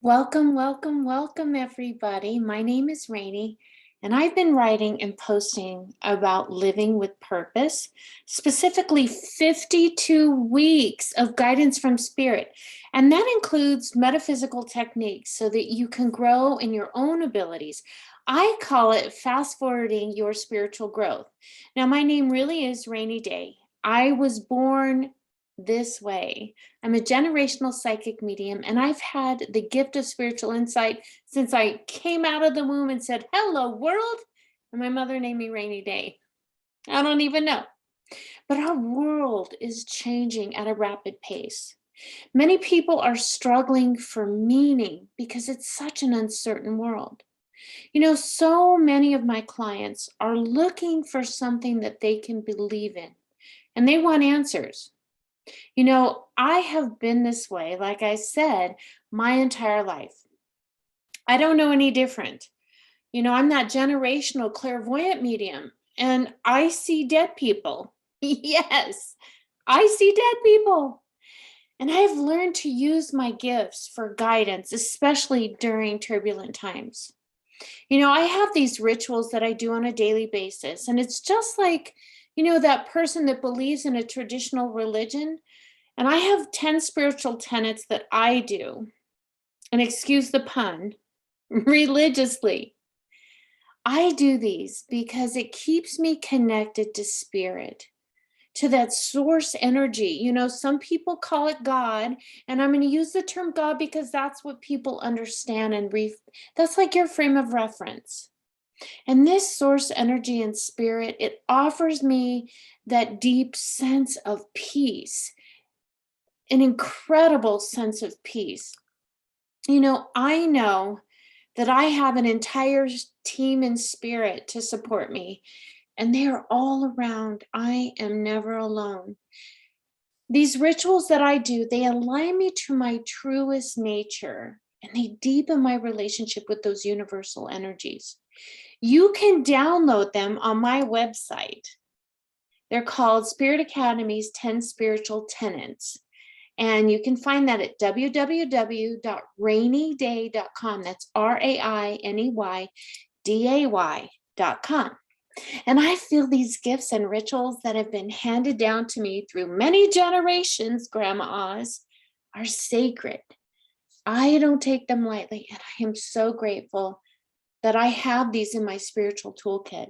Welcome, welcome, welcome, everybody. My name is Rainey, and I've been writing and posting about living with purpose, specifically 52 weeks of guidance from Spirit. And that includes metaphysical techniques so that you can grow in your own abilities. I call it fast forwarding your spiritual growth. Now, my name really is Rainy Day. I was born this way. I'm a generational psychic medium, and I've had the gift of spiritual insight since I came out of the womb and said, "Hello, world." And my mother named me Rainy Day. I don't even know. But our world is changing at a rapid pace. Many people are struggling for meaning because it's such an uncertain world. So many of my clients are looking for something that they can believe in, and they want answers. I have been this way, like I said, my entire life. I don't know any different. I'm that generational clairvoyant medium, and I see dead people. Yes, I see dead people. And I've learned to use my gifts for guidance, especially during turbulent times. I have these rituals that I do on a daily basis, and it's just like, that person that believes in a traditional religion. And I have 10 spiritual tenets that I do, and excuse the pun, religiously. I do these because it keeps me connected to spirit, to that source energy. Some people call it God, and I'm going to use the term God because that's what people understand and that's like your frame of reference. And this source energy and spirit, it offers me that deep sense of peace, an incredible sense of peace. I know that I have an entire team in spirit to support me, and they are all around. I am never alone. These rituals that I do, they align me to my truest nature, and they deepen my relationship with those universal energies. You can download them on my website. They're called Spirit Academy's 10 Spiritual Tenets. And you can find that at www.raineyday.com. That's RAINEYDAY.com. And I feel these gifts and rituals that have been handed down to me through many generations, Grandma Oz, are sacred. I don't take them lightly, and I am so grateful that I have these in my spiritual toolkit.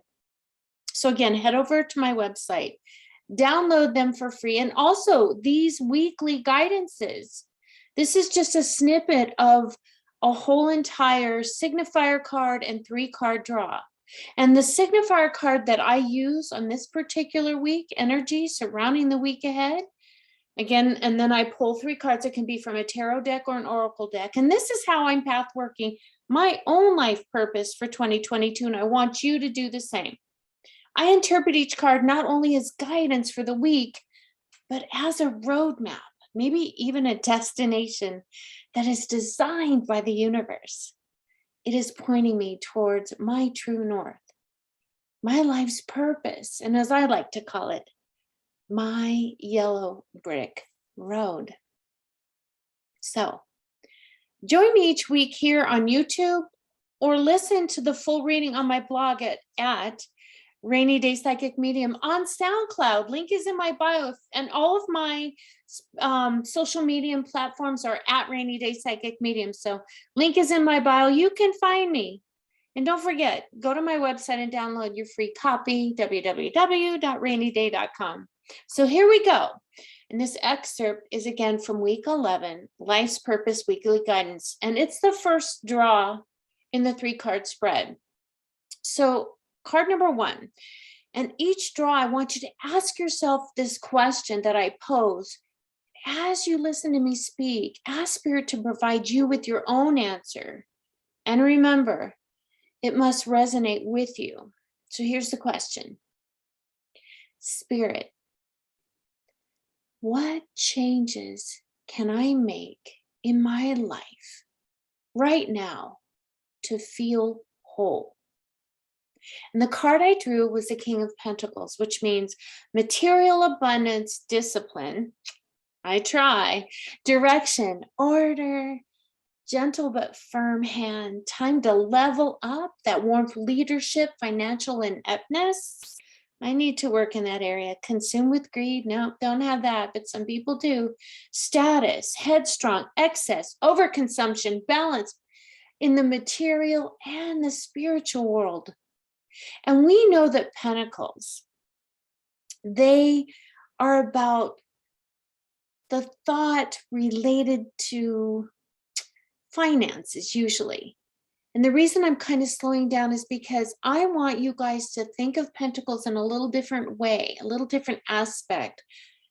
So again, head over to my website. Download them for free. And also these weekly guidances. This is just a snippet of a whole entire signifier card and 3-card draw. And the signifier card that I use on this particular week, energy surrounding the week ahead, again, and then I pull 3 cards. It can be from a tarot deck or an oracle deck. And this is how I'm path working my own life purpose for 2022. And I want you to do the same. I interpret each card not only as guidance for the week, but as a roadmap, maybe even a destination that is designed by the universe. It is pointing me towards my true north, my life's purpose, and as I like to call it, my yellow brick road. So, join me each week here on YouTube, or listen to the full reading on my blog at Rainy Day Psychic Medium on SoundCloud. Link is in my bio, and all of my social media platforms are at Rainy Day Psychic Medium. So link is in my bio. You can find me. And don't forget, go to my website and download your free copy, www.raineyday.com. So here we go. And this excerpt is again from week 11, Life's Purpose Weekly Guidance. And it's the first draw in the 3-card spread. So card number 1, and each draw, I want you to ask yourself this question that I pose. As you listen to me speak, ask Spirit to provide you with your own answer. And remember, it must resonate with you. So here's the question. Spirit, what changes can I make in my life right now to feel whole? And the card I drew was the King of Pentacles, which means material abundance, discipline, I try, direction, order, Gentle but firm hand. Time to level up. That warmth, leadership, financial ineptness. I need to work in that area. Consume with greed. No, don't have that, but some people do. Status, headstrong, excess, overconsumption, balance in the material and the spiritual world. And we know that pentacles, they are about the thought related to finances usually. And the reason I'm kind of slowing down is because I want you guys to think of pentacles in a little different way, a little different aspect.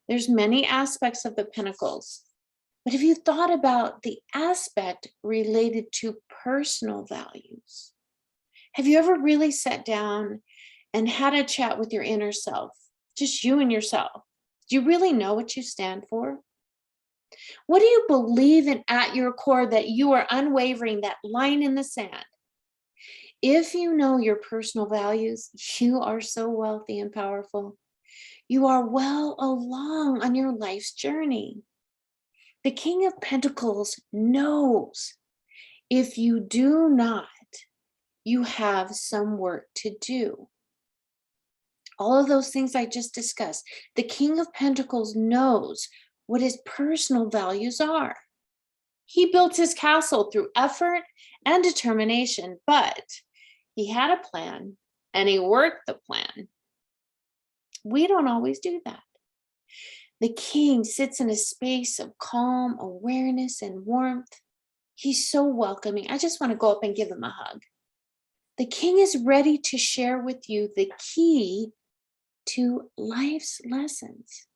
There's many aspects of the pentacles. But if you thought about the aspect related to personal values, have you ever really sat down and had a chat with your inner self, just you and yourself? Do you really know what you stand for? What do you believe in at your core that you are unwavering, that line in the sand? If you know your personal values, you are so wealthy and powerful. You are well along on your life's journey. The King of Pentacles knows if you do not, you have some work to do. All of those things I just discussed. The King of Pentacles knows what his personal values are. He built his castle through effort and determination, but he had a plan and he worked the plan. We don't always do that. The king sits in a space of calm, awareness, and warmth. He's so welcoming. I just want to go up and give him a hug. The king is ready to share with you the key to life's lessons.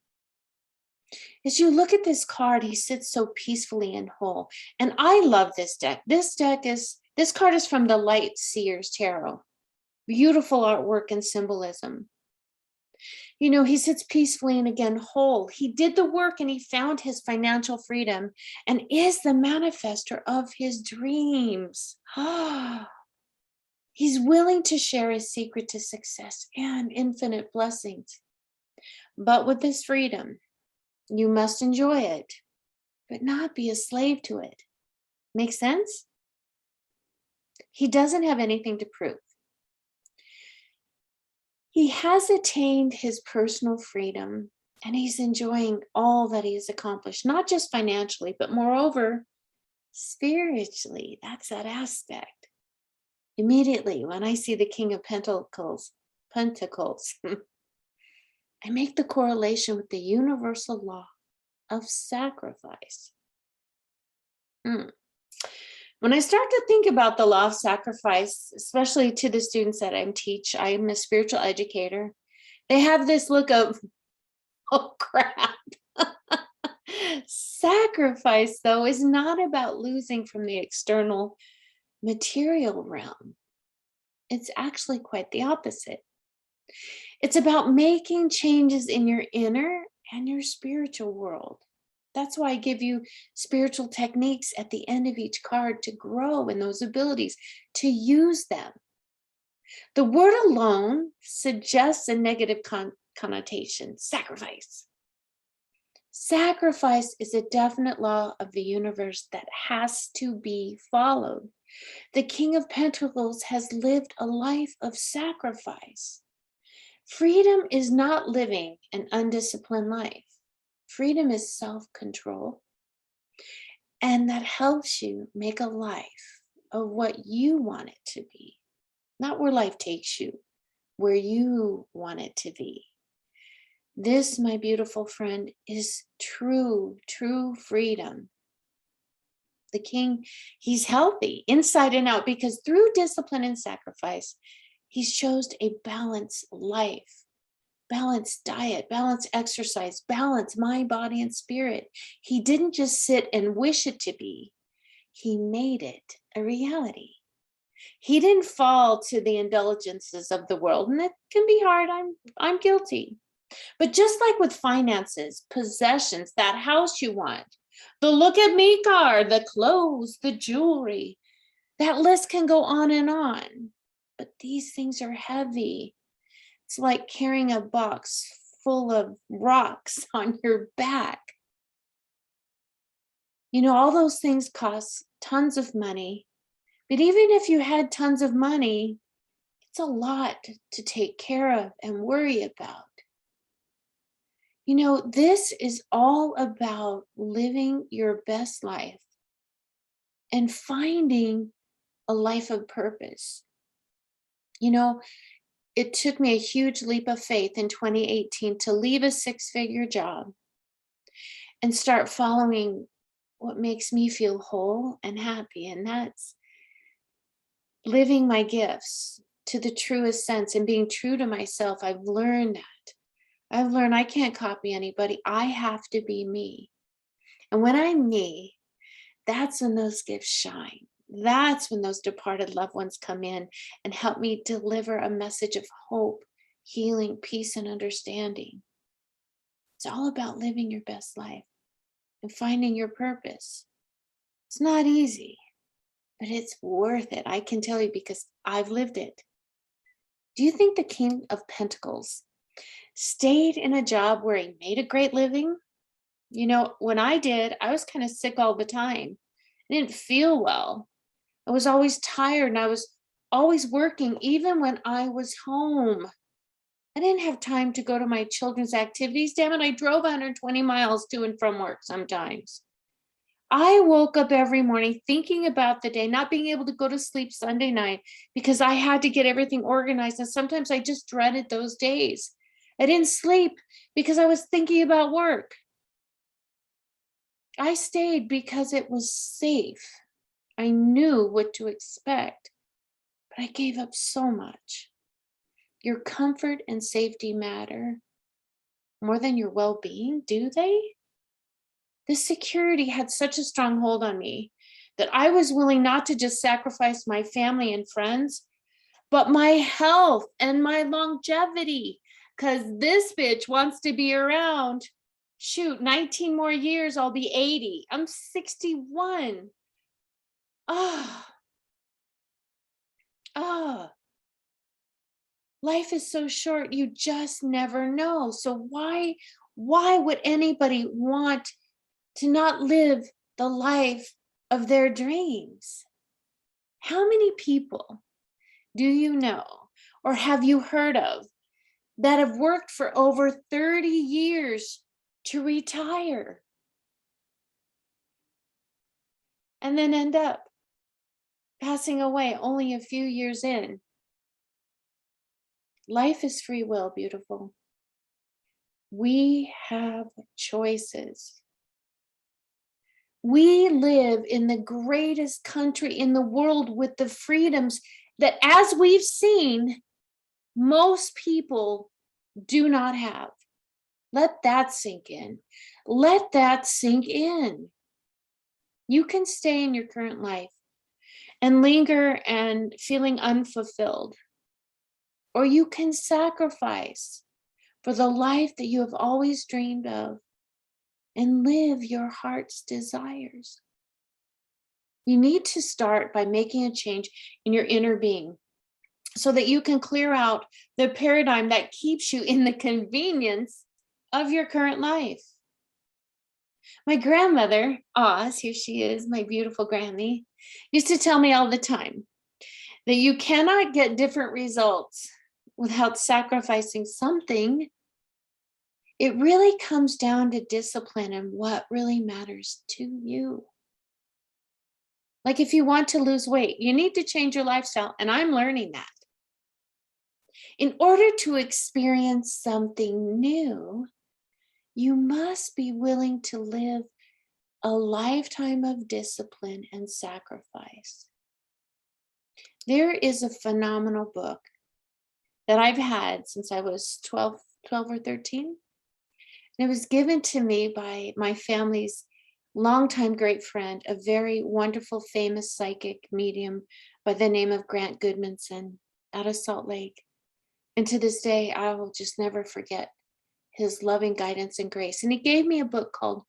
As you look at this card, he sits so peacefully and whole. And I love this deck. This card is from the Light Seers Tarot. Beautiful artwork and symbolism. You know, he sits peacefully and again whole. He did the work and he found his financial freedom and is the manifester of his dreams. He's willing to share his secret to success and infinite blessings. But with this freedom, you must enjoy it, but not be a slave to it. Make sense? He doesn't have anything to prove. He has attained his personal freedom and he's enjoying all that he has accomplished, not just financially, but moreover, spiritually. That's that aspect. Immediately, when I see the King of Pentacles, I make the correlation with the universal law of sacrifice. When I start to think about the law of sacrifice, especially to the students that I'm a spiritual educator, they have this look of, oh crap. Sacrifice, though, is not about losing from the external material realm. It's actually quite the opposite. It's about making changes in your inner and your spiritual world. That's why I give you spiritual techniques at the end of each card to grow in those abilities, to use them. The word alone suggests a negative connotation, sacrifice. Sacrifice is a definite law of the universe that has to be followed. The King of Pentacles has lived a life of sacrifice. Freedom is not living an undisciplined life. Freedom is self-control. And that helps you make a life of what you want it to be. Not where life takes you, where you want it to be. This, my beautiful friend, is true freedom. The king, he's healthy inside and out because through discipline and sacrifice, he's chose a balanced life, balanced diet, balanced exercise, balanced mind, body, and spirit. He didn't just sit and wish it to be. He made it a reality. He didn't fall to the indulgences of the world, and that can be hard. I'm guilty. But just like with finances, possessions, that house you want, the look at me card, the clothes, the jewelry, that list can go on and on. But these things are heavy. It's like carrying a box full of rocks on your back. You know, all those things cost tons of money. But even if you had tons of money, it's a lot to take care of and worry about. This is all about living your best life and finding a life of purpose. It took me a huge leap of faith in 2018 to leave a six-figure job and start following what makes me feel whole and happy. And that's living my gifts to the truest sense and being true to myself. I've learned that. I've learned I can't copy anybody. I have to be me. And when I'm me, that's when those gifts shine. That's when those departed loved ones come in and help me deliver a message of hope, healing, peace, and understanding. It's all about living your best life and finding your purpose. It's not easy, but it's worth it. I can tell you because I've lived it. Do you think the King of Pentacles stayed in a job where he made a great living? When I did, I was kind of sick all the time. I didn't feel well. I was always tired and I was always working, even when I was home. I didn't have time to go to my children's activities. Damn it, I drove 120 miles to and from work sometimes. I woke up every morning thinking about the day, not being able to go to sleep Sunday night because I had to get everything organized. And sometimes I just dreaded those days. I didn't sleep because I was thinking about work. I stayed because it was safe. I knew what to expect, but I gave up so much. Your comfort and safety matter more than your well-being, do they? This security had such a strong hold on me that I was willing not to just sacrifice my family and friends, but my health and my longevity, because this bitch wants to be around. Shoot, 19 more years, I'll be 80. I'm 61. Life is so short, you just never know. So why would anybody want to not live the life of their dreams? How many people do you know or have you heard of that have worked for over 30 years to retire and then end up passing away only a few years in? Life is free will, beautiful. We have choices. We live in the greatest country in the world with the freedoms that, as we've seen, most people do not have. Let that sink in. Let that sink in. You can stay in your current life and linger and feeling unfulfilled, or you can sacrifice for the life that you have always dreamed of and live your heart's desires. You need to start by making a change in your inner being so that you can clear out the paradigm that keeps you in the convenience of your current life. My grandmother, Oz, here she is, my beautiful Granny, used to tell me all the time that you cannot get different results without sacrificing something. It really comes down to discipline and what really matters to you. Like if you want to lose weight, you need to change your lifestyle, and I'm learning that. In order to experience something new, you must be willing to live a lifetime of discipline and sacrifice. There is a phenomenal book that I've had since I was 12 or 13. And it was given to me by my family's longtime great friend, a very wonderful, famous psychic medium by the name of Grant Goodmanson out of Salt Lake. And to this day, I will just never forget his loving guidance and grace. And he gave me a book called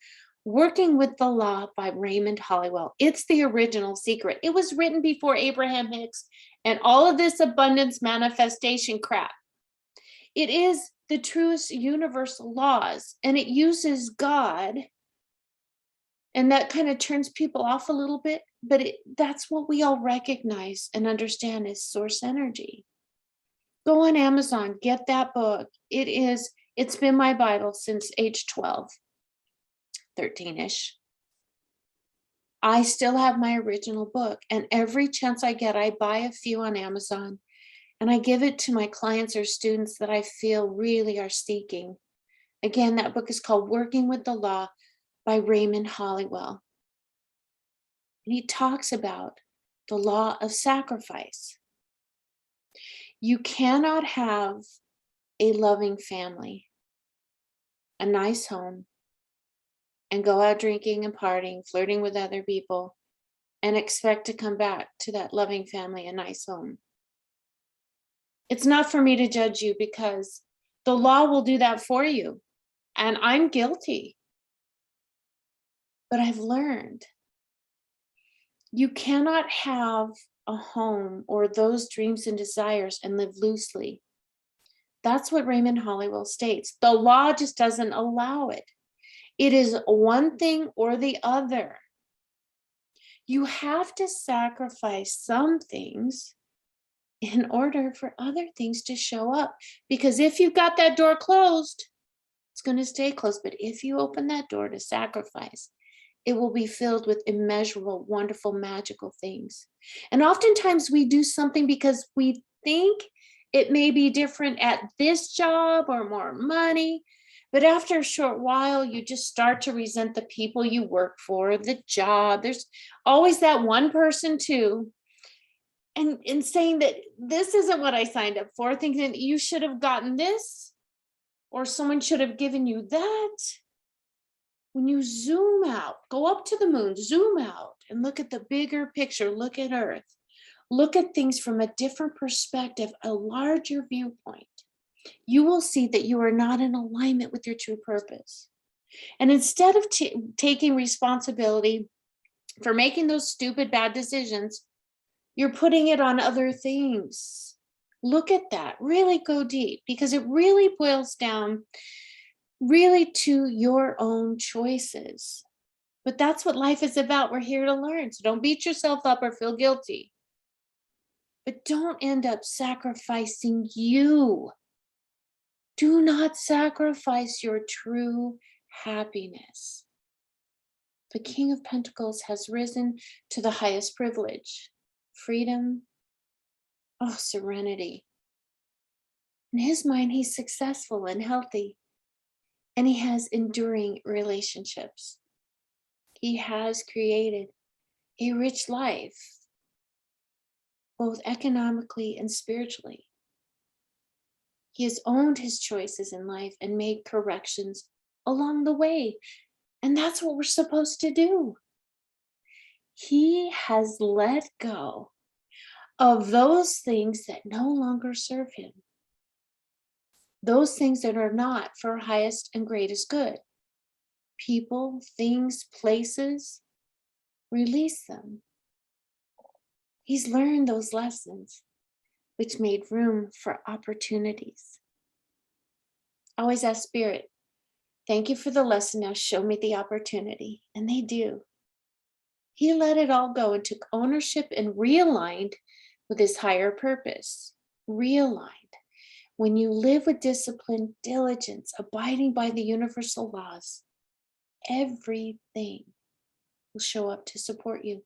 Working with the Law by Raymond Hollywell. It's the original secret. It was written before Abraham Hicks and all of this abundance manifestation crap. It is the truest universal laws, and it uses God And that kind of turns people off a little bit, but that's what we all recognize and understand is source energy. Go on Amazon, get that book. It's been my Bible since age 12, 13-ish. I still have my original book, and every chance I get, I buy a few on Amazon and I give it to my clients or students that I feel really are seeking. Again, that book is called Working with the Law by Raymond Hollywell. And he talks about the law of sacrifice. You cannot have a loving family, a nice home, and go out drinking and partying, flirting with other people, and expect to come back to that loving family, a nice home. It's not for me to judge you because the law will do that for you. And I'm guilty. But I've learned you cannot have a home or those dreams and desires and live loosely. That's what Raymond Hollywell states. The law just doesn't allow it. It is one thing or the other. You have to sacrifice some things in order for other things to show up. Because if you've got that door closed, it's going to stay closed. But if you open that door to sacrifice, it will be filled with immeasurable, wonderful, magical things. And oftentimes we do something because we think it may be different at this job or more money. But after a short while, you just start to resent the people you work for, the job. There's always that one person too. And in saying that this isn't what I signed up for, thinking that you should have gotten this or someone should have given you that. When you zoom out, go up to the moon, zoom out and look at the bigger picture, look at Earth, look at things from a different perspective, a larger viewpoint, you will see that you are not in alignment with your true purpose. And instead of taking responsibility for making those stupid, bad decisions, you're putting it on other things. Look at that, really go deep, because it really boils down really to your own choices. But that's what life is about. We're here to learn. So don't beat yourself up or feel guilty. But don't end up sacrificing you. Do not sacrifice your true happiness. The King of Pentacles has risen to the highest privilege, freedom, serenity. In his mind, he's successful and healthy. And he has enduring relationships. He has created a rich life, both economically and spiritually. He has owned his choices in life and made corrections along the way. And that's what we're supposed to do. He has let go of those things that no longer serve him. Those things that are not for our highest and greatest good. People, things, places, release them. He's learned those lessons, which made room for opportunities. Always ask Spirit, thank you for the lesson, now show me the opportunity. And they do. He let it all go and took ownership and realigned with his higher purpose. Realigned. When you live with discipline, diligence, abiding by the universal laws, everything will show up to support you.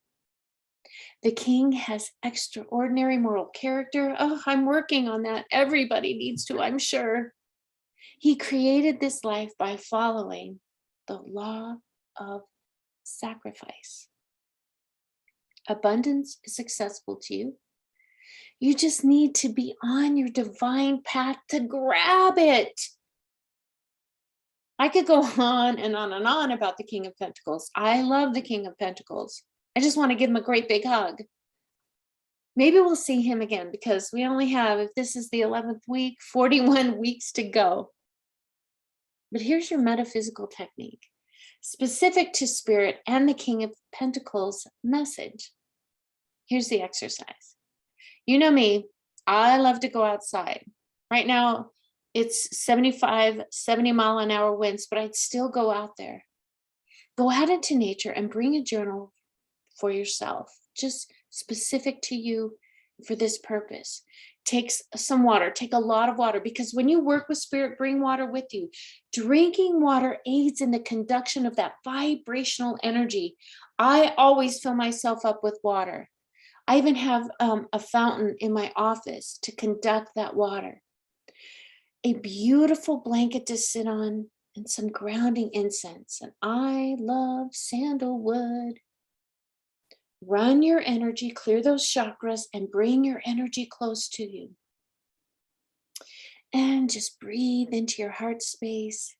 The king has extraordinary moral character. I'm working on that. Everybody needs to, I'm sure. He created this life by following the law of sacrifice. Abundance is accessible to you. You just need to be on your divine path to grab it. I could go on and on and on about the King of Pentacles. I love the King of Pentacles. I just want to give him a great big hug. Maybe we'll see him again because we only have, if this is the 11th week, 41 weeks to go. But here's your metaphysical technique, specific to Spirit and the King of Pentacles message. Here's the exercise. You know me, I love to go outside. Right now, it's 75, 70 mile an hour winds, but I'd still go out there. Go out into nature and bring a journal for yourself, just specific to you for this purpose. Take some water, take a lot of water, because when you work with spirit, bring water with you. Drinking water aids in the conduction of that vibrational energy. I always fill myself up with water. I even have a fountain in my office to conduct that water. A beautiful blanket to sit on and some grounding incense. And I love sandalwood. Run your energy, clear those chakras, and bring your energy close to you. And just breathe into your heart space.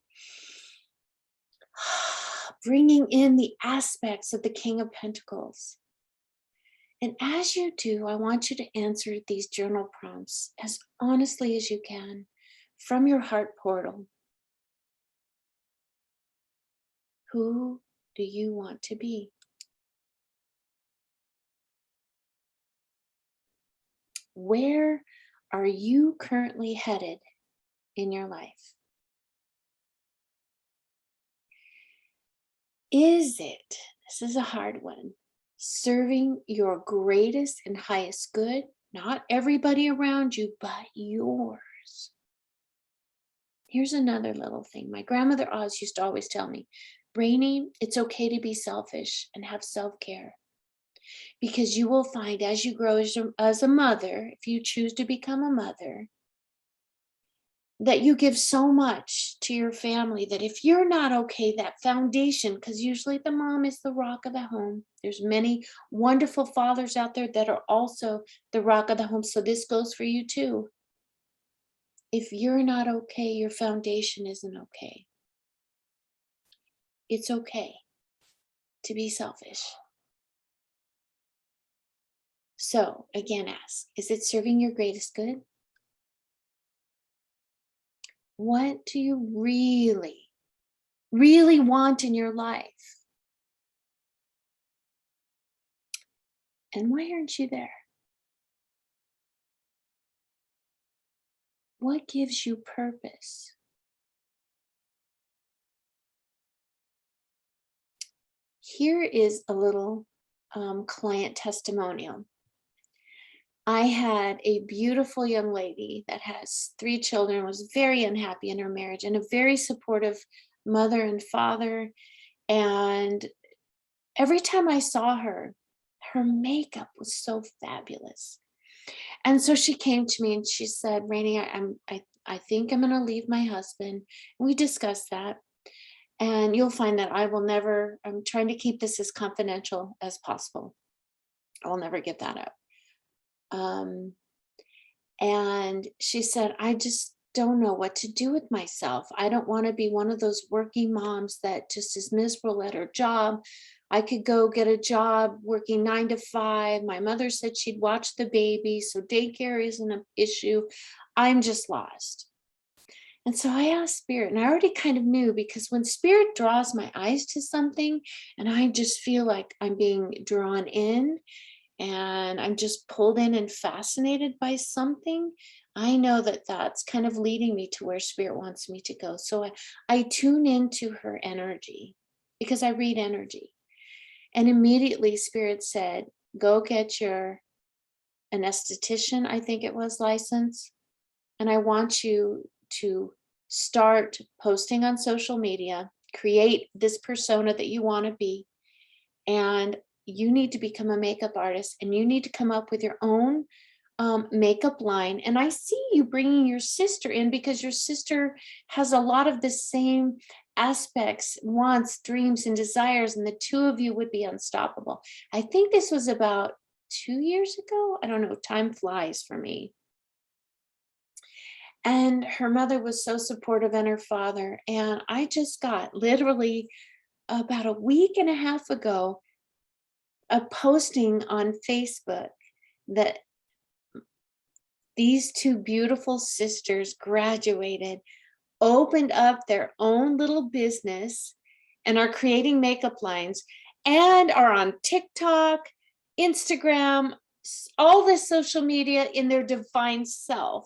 Bringing in the aspects of the King of Pentacles. And as you do, I want you to answer these journal prompts as honestly as you can from your heart portal. Who do you want to be? Where are you currently headed in your life? Is it, this is a hard one, serving your greatest and highest good? Not everybody around you, but yours. Here's another little thing. My grandmother Oz used to always tell me, Rainey, it's okay to be selfish and have self-care. Because you will find as you grow as a mother, if you choose to become a mother, that you give so much to your family that if you're not okay, that foundation, because usually the mom is the rock of the home. There's many wonderful fathers out there that are also the rock of the home. So this goes for you too. If you're not okay, your foundation isn't okay. It's okay to be selfish. So again, ask, is it serving your greatest good? What do you really, really want in your life? And why aren't you there? What gives you purpose? Here is a little client testimonial. I had a beautiful young lady that has 3 children, was very unhappy in her marriage, and a very supportive mother and father. And every time I saw her, her makeup was so fabulous. And so she came to me and she said, Rainey, I think I'm going to leave my husband. And we discussed that. And you'll find that I will never, I'm trying to keep this as confidential as possible. I'll never give that up. And she said, I just don't know what to do with myself. I don't want to be one of those working moms that just is miserable at her job. I could go get a job working 9 to 5. My mother said she'd watch the baby, so daycare isn't an issue. I'm just lost. And so I asked Spirit, and I already kind of knew, because when Spirit draws my eyes to something and I just feel like I'm being drawn in and I'm just pulled in and fascinated by something, I know that that's kind of leading me to where Spirit wants me to go. So I tune into her energy because I read energy. And immediately Spirit said, go get your anesthetician, I think it was, license. And I want you to start posting on social media, create this persona that you want to be. And you need to become a makeup artist, and you need to come up with your own makeup line. And I see you bringing your sister in because your sister has a lot of the same aspects, wants, dreams, and desires, and the 2 of you would be unstoppable. I think this was about 2 years ago. I don't know, time flies for me. And her mother was so supportive, and her father. And I just got, literally about a week and a half ago, a posting on Facebook that these 2 beautiful sisters graduated, opened up their own little business, and are creating makeup lines, and are on TikTok, Instagram, all this social media in their divine self.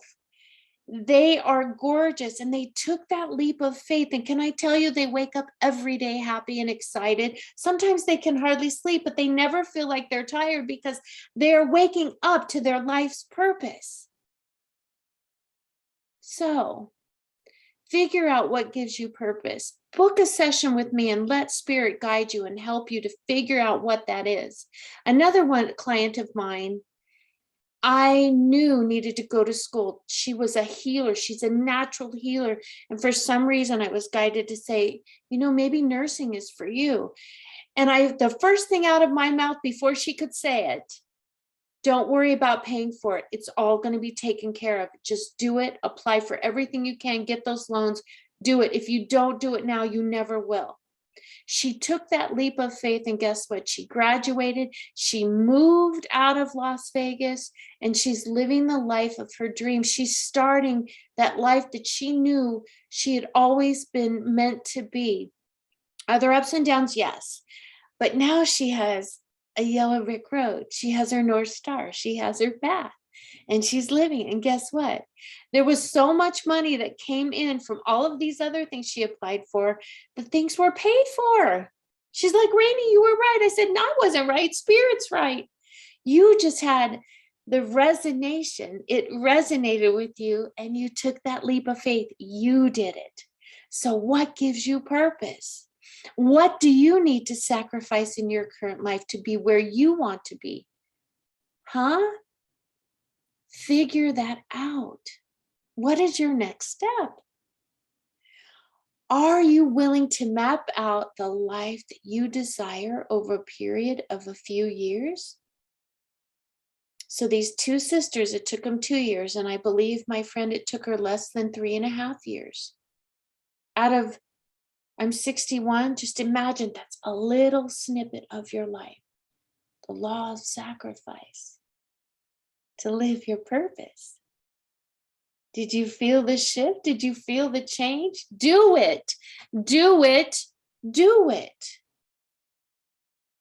They are gorgeous, and they took that leap of faith. And can I tell you, they wake up every day happy and excited. Sometimes they can hardly sleep, but they never feel like they're tired because they're waking up to their life's purpose. So figure out what gives you purpose. Book a session with me and let Spirit guide you and help you to figure out what that is. Another client of mine, I knew needed to go to school. She was a healer. She's a natural healer. And for some reason, I was guided to say, maybe nursing is for you. And the first thing out of my mouth before she could say it, don't worry about paying for it. It's all going to be taken care of. Just do it. Apply for everything you can. Get those loans. Do it. If you don't do it now, you never will. She took that leap of faith, and guess what? She graduated. She moved out of Las Vegas, and she's living the life of her dreams. She's starting that life that she knew she had always been meant to be. Are there ups and downs? Yes. But now she has a yellow brick road. She has her North Star. She has her path, and she's living. And guess what? There was so much money that came in from all of these other things she applied for. The things were paid for. She's like, Rainey, you were right. I said, no, I wasn't right. Spirit's right. You just had the resonation. It resonated with you, and you took that leap of faith. You did it. So what gives you purpose? What do you need to sacrifice in your current life to be where you want to be? Figure that out. What is your next step? Are you willing to map out the life that you desire over a period of a few years? So these two sisters, it took them 2 years. And I believe my friend, it took her less than 3.5 years. I'm 61. Just imagine that's a little snippet of your life. The law of sacrifice to live your purpose. Did you feel the shift? Did you feel the change? Do it. Do it. Do it.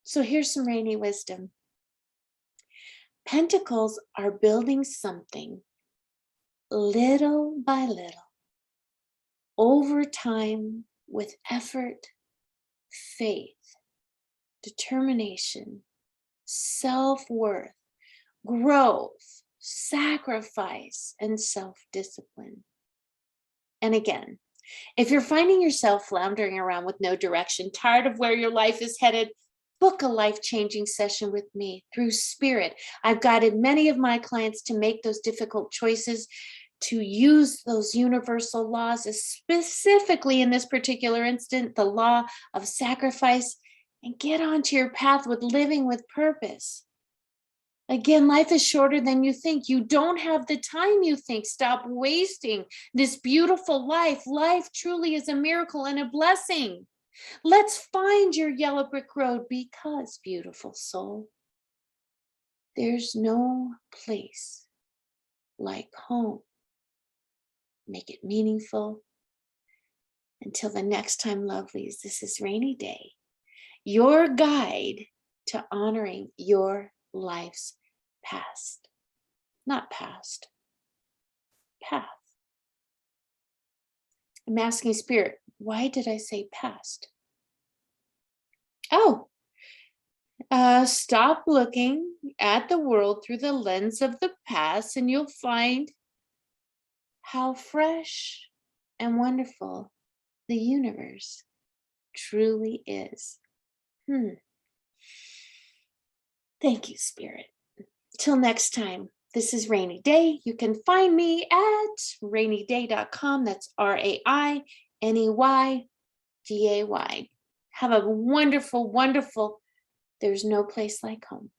So here's some Rainey wisdom. Pentacles are building something little by little, over time, with effort, faith, determination, self-worth, growth, sacrifice, and self-discipline. And again, if you're finding yourself floundering around with no direction, tired of where your life is headed, book a life-changing session with me through Spirit. I've guided many of my clients to make those difficult choices, to use those universal laws, specifically in this particular instant, the law of sacrifice, and get onto your path with living with purpose. Again, life is shorter than you think. You don't have the time you think. Stop wasting this beautiful life. Life truly is a miracle and a blessing. Let's find your yellow brick road, because, beautiful soul, there's no place like home. Make it meaningful. Until the next time, lovelies, this is Rainy Day, your guide to honoring your life's past. Not past, path. I'm asking Spirit, why did I say past? Stop looking at the world through the lens of the past, and you'll find how fresh and wonderful the universe truly is. Thank you, Spirit. Till next time, this is Rainy Day. You can find me at rainyday.com. That's RAINEYDAY. Have a wonderful, wonderful, there's no place like home.